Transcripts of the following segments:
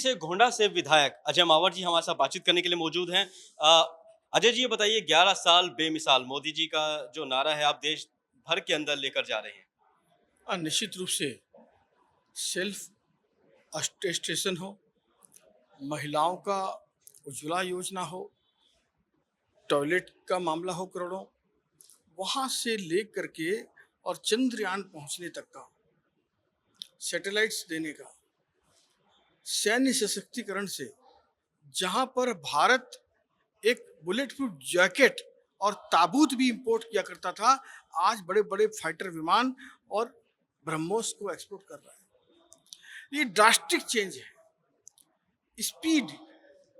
से घोंडा से विधायक अजय मावर जी हमारे साथ बातचीत करने के लिए मौजूद हैं। अजय जी ये बताइए 11 साल बेमिसाल मोदी जी का जो नारा है आप देश भर के अंदर लेकर जा रहे हैं। निश्चित रूप से सेल्फ अटेस्टेशन हो, महिलाओं का उज्ज्वला योजना हो, टॉयलेट का मामला हो करोड़ों, वहाँ से लेकर के और चंद्रयान पहुँचने तक का, सैटेलाइट्स देने का, सैन्य सशक्तिकरण से जहाँ पर भारत एक बुलेट प्रूफ जैकेट और ताबूत भी इंपोर्ट किया करता था, आज बड़े बड़े फाइटर विमान और ब्रह्मोस को एक्सपोर्ट कर रहा है। ये ड्रास्टिक चेंज है। स्पीड,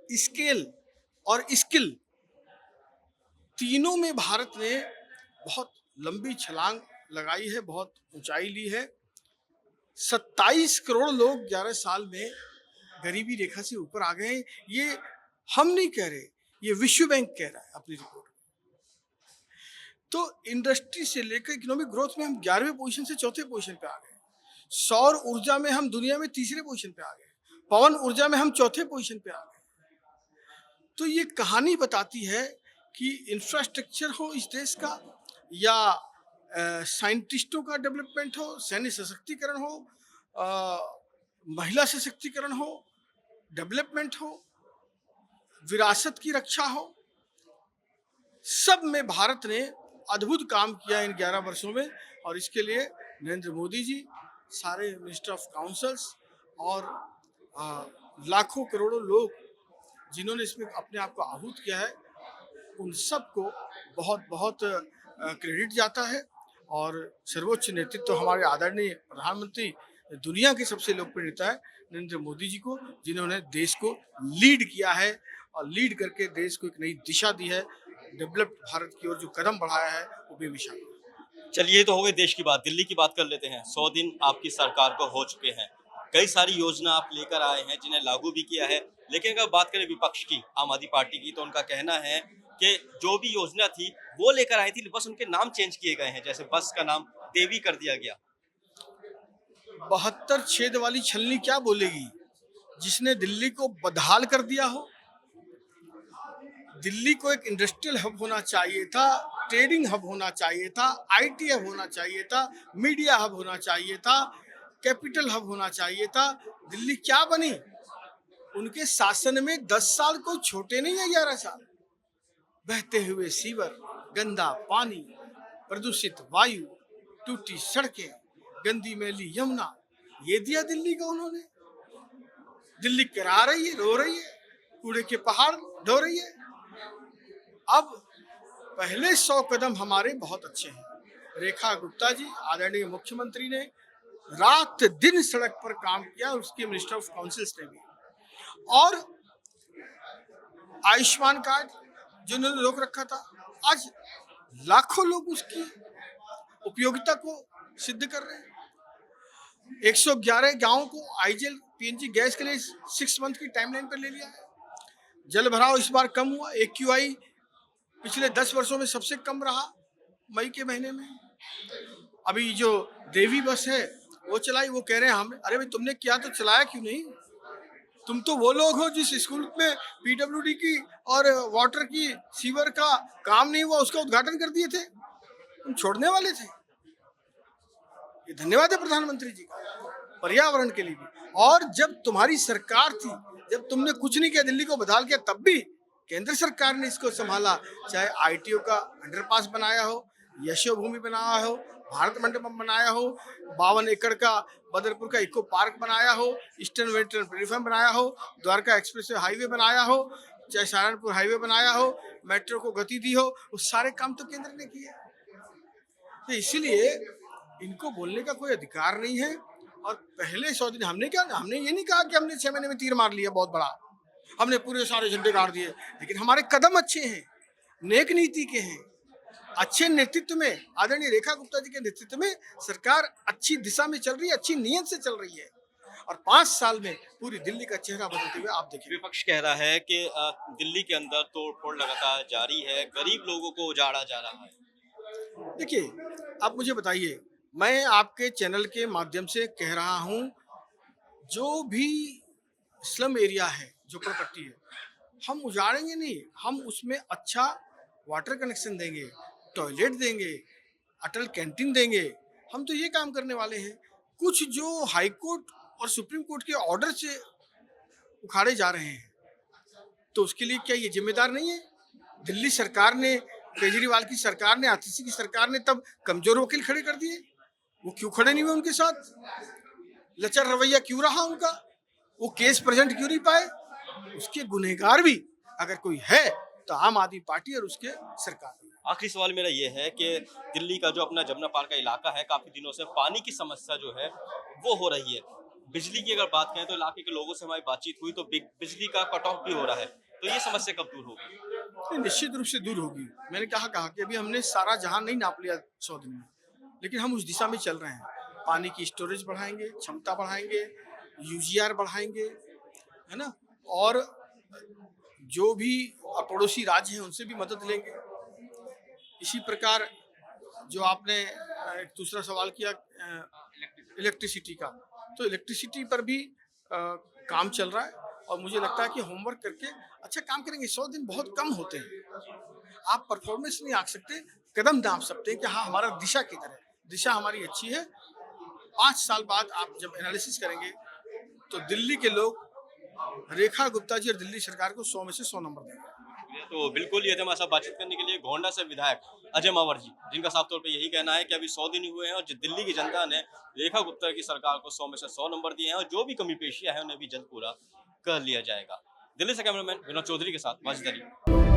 स्केल और स्किल तीनों में भारत ने बहुत लंबी छलांग लगाई है, बहुत ऊंचाई ली है। 27 करोड़ लोग 11 साल में गरीबी रेखा से ऊपर आ गए हैं। ये हम नहीं कह रहे, ये विश्व बैंक कह रहा है अपनी रिपोर्ट। तो इंडस्ट्री से लेकर इकोनॉमिक ग्रोथ में हम 11वें पोजीशन से चौथे पोजीशन पे आ गए। सौर ऊर्जा में हम दुनिया में तीसरे पोजीशन पे आ गए। पवन ऊर्जा में हम चौथे पोजीशन पे आ गए। तो ये कहानी बताती है कि इंफ्रास्ट्रक्चर हो इस देश का, या साइंटिस्टों का डेवलपमेंट हो, सैन्य सशक्तिकरण हो, महिला सशक्तिकरण हो, डेवलपमेंट हो, विरासत की रक्षा हो, सब में भारत ने अद्भुत काम किया इन 11 वर्षों में। और इसके लिए नरेंद्र मोदी जी, सारे मिनिस्टर ऑफ काउंसिल्स और लाखों करोड़ों लोग जिन्होंने इसमें अपने आप को आहूत किया है, उन सबको बहुत बहुत क्रेडिट जाता है। और सर्वोच्च नेतृत्व तो हमारे आदरणीय प्रधानमंत्री, दुनिया के सबसे लोकप्रिय नेता है नरेंद्र मोदी जी को, जिन्होंने देश को लीड किया है और लीड करके देश को एक नई दिशा दी है। डेवलप्ड भारत की ओर जो कदम बढ़ाया है वो बेमिसाल है। चलिए ये तो हो गई देश की बात, दिल्ली की बात कर लेते हैं। 100 दिन आपकी सरकार को हो चुके हैं, कई सारी योजना आप लेकर आए हैं जिन्हें लागू भी किया है। लेकिन अगर बात करें विपक्ष की, आम आदमी पार्टी की, तो उनका कहना है कि जो भी योजना थी वो लेकर आई थी, बस उनके नाम चेंज किए गए हैं। जैसे बस का नाम देवी कर दिया गया। 72 छेद वाली छलनी क्या बोलेगी जिसने दिल्ली को बदहाल कर दिया हो। दिल्ली को एक इंडस्ट्रियल हब होना चाहिए था, ट्रेडिंग हब होना चाहिए था, आईटी हब होना चाहिए था, मीडिया हब होना चाहिए था, कैपिटल हब होना चाहिए था। दिल्ली क्या बनी? उनके शासन में 10 साल कोई छोटे नहीं है। 11 साल बहते हुए सीवर, गंदा पानी, प्रदूषित वायु, टूटी सड़कें, गंदी मैली यमुना, ये दिया दिल्ली को उन्होंने। दिल्ली करा रही है, रो रही है, कूड़े के पहाड़ ढो रही है। अब पहले 100 कदम हमारे बहुत अच्छे हैं। रेखा गुप्ता जी, आदरणीय मुख्यमंत्री ने रात दिन सड़क पर काम किया, उसके मिनिस्टर ऑफ काउंसिल्स ने भी। और आयुष्मान कार्ड जिन्होंने रोक रखा था, आज लाखों लोग उसकी उपयोगिता को सिद्ध कर रहे हैं। 111 गांवों को आईजेल पीएनजी गैस के लिए 6 मंथ की टाइमलाइन पर ले लिया है। जल भराव इस बार कम हुआ। एक्यूआई पिछले 10 वर्षों में सबसे कम रहा मई के महीने में। अभी जो देवी बस है वो चलाई, वो कह रहे हैं हम, अरे भाई तुमने किया तो चलाया क्यों नहीं? तुम तो वो लोग हो जिस स्कूल में पीडब्ल्यूडी की और वाटर की, सीवर का काम नहीं हुआ उसका उद्घाटन कर दिए थे। तुम छोड़ने वाले थे। ये धन्यवाद है प्रधानमंत्री जी का, पर्यावरण के लिए भी। और जब तुम्हारी सरकार थी, जब तुमने कुछ नहीं किया, दिल्ली को बदहाल किया, तब भी केंद्र सरकार ने इसको संभाला। चाहे आईटीओ का अंडरपास बनाया हो, यशो भूमि बनाया हो, भारत मंडपम बनाया हो, 52 एकड़ का बदरपुर का इको पार्क बनाया हो, ईस्टर्न वेस्टर्न प्लेटफॉर्म बनाया हो, द्वारका एक्सप्रेस हाईवे बनाया हो, चाहे सहारनपुर हाईवे बनाया हो, मेट्रो को गति दी हो, वो सारे काम तो केंद्र ने किए। तो इसीलिए इनको बोलने का कोई अधिकार नहीं है। और पहले 100 दिन हमने क्या, हमने ये नहीं कहा कि हमने 6 महीने में तीर मार लिया बहुत बड़ा, हमने पूरे सारे झंडे गाड़ दिए। लेकिन हमारे कदम अच्छे हैं, नेक नीति के हैं। अच्छे नेतृत्व में, आदरणीय रेखा गुप्ता जी के नेतृत्व में सरकार अच्छी दिशा में चल रही है, अच्छी नीयत से चल रही है। और 5 साल में पूरी दिल्ली का चेहरा बदलते हुए आप देखिए। विपक्ष कह रहा है कि दिल्ली के अंदर तोड़फोड़ लगातार जारी है, गरीब लोगों को उजाड़ा जा रहा है। देखिए, आप मुझे बताइए, मैं आपके चैनल के माध्यम से कह रहा हूं, जो भी स्लम एरिया है, झोपड़पट्टी है, हम उजाड़ेंगे नहीं, हम उसमें अच्छा वाटर कनेक्शन देंगे, टॉयलेट देंगे, अटल कैंटीन देंगे। हम तो ये काम करने वाले हैं। कुछ जो हाई कोर्ट और सुप्रीम कोर्ट के ऑर्डर से उखाड़े जा रहे हैं, तो उसके लिए क्या ये जिम्मेदार नहीं है? दिल्ली सरकार ने, केजरीवाल की सरकार ने, आतिशी की सरकार ने तब कमजोर वकील खड़े कर दिए। वो क्यों खड़े नहीं हुए उनके साथ? लचर रवैया क्यों रहा उनका? वो केस प्रेजेंट क्यों नहीं पाए? उसके गुनहगार भी अगर कोई है तो आम आदमी पार्टी और उसके सरकार। आखिरी सवाल मेरा ये है कि दिल्ली का जो अपना जमुना पार का इलाका है, काफी दिनों से पानी की समस्या जो है वो हो रही है। बिजली की अगर बात करें तो इलाके के लोगों से हमारी बातचीत हुई तो बिजली का कट ऑफ भी हो रहा है, तो ये समस्या कब दूर होगी? नहीं, निश्चित रूप से दूर होगी। मैंने कहा कि अभी हमने सारा जहां नहीं नाप लिया 100 दिन में, लेकिन हम उस दिशा में चल रहे हैं। पानी की स्टोरेज बढ़ाएंगे, क्षमता बढ़ाएंगे, यूजीआर बढ़ाएंगे, है ना, और जो भी पड़ोसी राज्य हैं उनसे भी मदद लेंगे। इसी प्रकार जो आपने एक दूसरा सवाल किया इलेक्ट्रिसिटी का, तो इलेक्ट्रिसिटी पर भी काम चल रहा है और मुझे लगता है कि होमवर्क करके अच्छा काम करेंगे। 100 दिन बहुत कम होते हैं। आप परफॉर्मेंस नहीं आंक सकते, कदम नाप सकते हैं कि हाँ हमारा दिशा किधर है। दिशा हमारी अच्छी है। 5 साल बाद आप जब एनालिसिस करेंगे तो दिल्ली के लोग रेखा गुप्ता जी और दिल्ली सरकार को 100 में से 100 नंबर देंगे। तो बिल्कुल ये थे हमारे साथ बातचीत करने के लिए गोंडा से विधायक अजय मावर जी, जिनका साफ तौर पे यही कहना है कि अभी 100 दिन ही हुए हैं और जो दिल्ली की जनता ने रेखा गुप्ता की सरकार को 100 में से 100 नंबर दिए हैं और जो भी कमी पेशियां हैं उन्हें भी जल्द पूरा कर लिया जाएगा। दिल्ली से कैमरामैन विनोद चौधरी के साथ वाजिद अली।